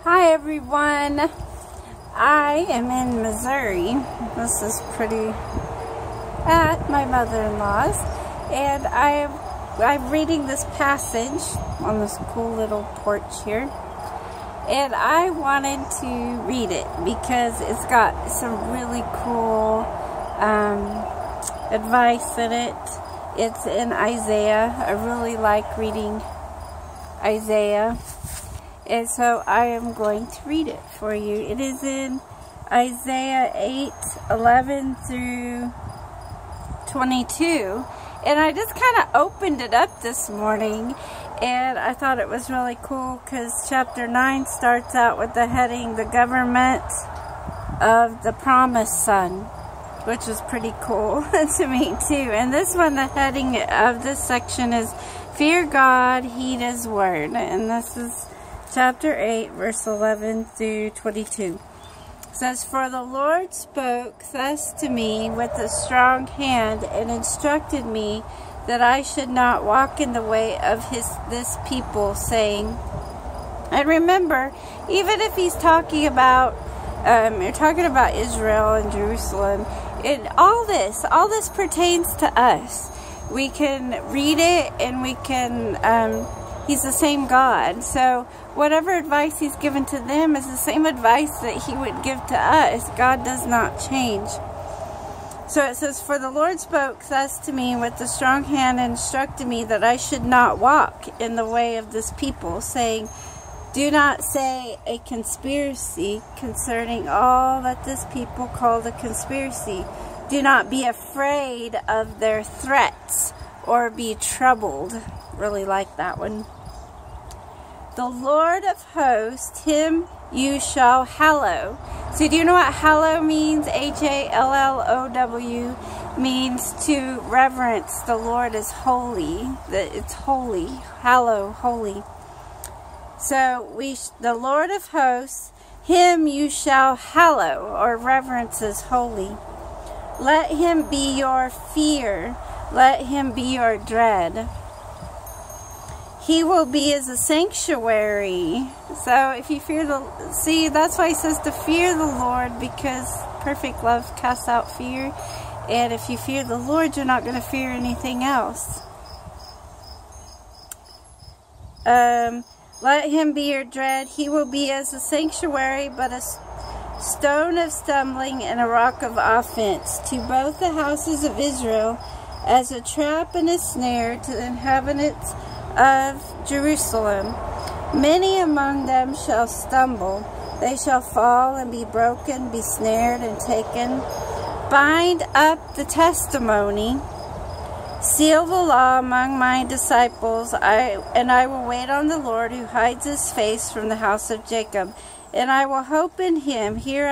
Hi everyone, I am in Missouri. This is pretty at my mother-in-law's, and I'm reading this passage on this cool little porch here, and I wanted to read it because it's got some really cool advice in it. It's in Isaiah. I really like reading Isaiah. And so I am going to read it for you. It is in Isaiah 8:11 through 22. And I just kind of opened it up this morning, and I thought it was really cool because chapter 9 starts out with the heading, The Government of the Promised Son, which was pretty cool to me too. And this one, the heading of this section is Fear God, Heed His Word. And this is chapter 8, verse 11 through 22. It says, For the Lord spoke thus to me with a strong hand, and instructed me that I should not walk in the way of this people, saying, and remember, even if he's talking about, you're talking about Israel and Jerusalem, and all this pertains to us. We can read it, and we can, he's the same God. So whatever advice he's given to them is the same advice that he would give to us. God does not change. So it says, For the Lord spoke thus to me with a strong hand, and instructed me that I should not walk in the way of this people, saying, Do not say a conspiracy concerning all that this people call the conspiracy. Do not be afraid of their threats, or be troubled. Really like that one. The Lord of hosts, him you shall hallow. So do you know what hallow means? H-A-L-L-O-W means to reverence. The Lord is holy. It's holy. Hallow, holy. So the Lord of hosts, him you shall hallow, or reverence as holy. Let him be your fear. Let him be your dread. He will be as a sanctuary. So if you fear see, that's why he says to fear the Lord, because perfect love casts out fear. And if you fear the Lord, you're not going to fear anything else. Let him be your dread. He will be as a sanctuary, but a stone of stumbling and a rock of offense to both the houses of Israel, as a trap and a snare to the inhabitants of Jerusalem. Many among them shall stumble. They shall fall and be broken, be snared and taken. Bind up the testimony. Seal the law among my disciples. And I will wait on the Lord, who hides his face from the house of Jacob. And I will hope in him. Here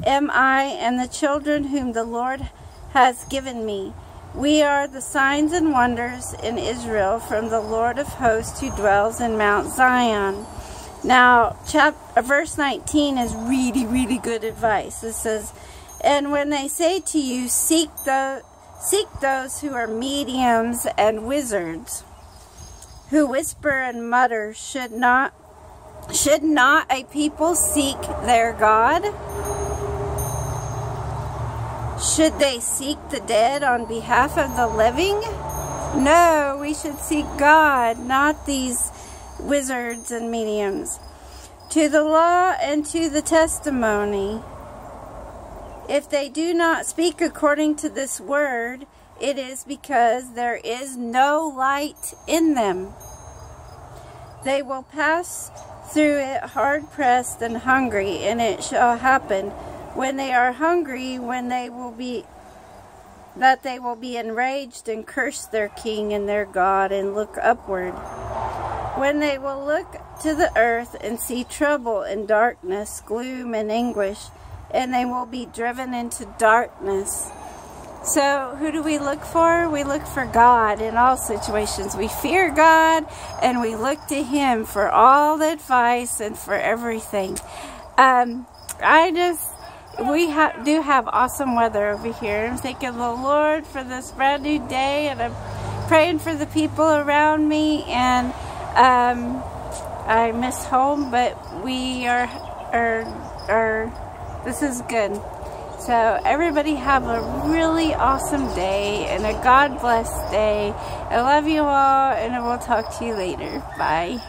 am I and the children whom the Lord has given me. We are the signs and wonders in Israel from the Lord of hosts, who dwells in Mount Zion. Now, verse 19 is really, really good advice. It says, And when they say to you, seek those who are mediums and wizards, who whisper and mutter, should not a people seek their God? Should they seek the dead on behalf of the living? No, we should seek God, not these wizards and mediums. To the law and to the testimony. If they do not speak according to this word, it is because there is no light in them. They will pass through it hard-pressed and hungry, and it shall happen, when they are hungry, that they will be enraged and curse their king and their God, and look upward. When they will look to the earth and see trouble and darkness, gloom and anguish, and they will be driven into darkness. So who do we look for? We look for God in all situations. We fear God, and we look to him for all the advice and for everything. We do have awesome weather over here. I'm thanking the Lord for this brand new day, and I'm praying for the people around me, and I miss home, but we are this is good. So everybody have a really awesome day and a God bless day. I love you all, and I will talk to you later. Bye.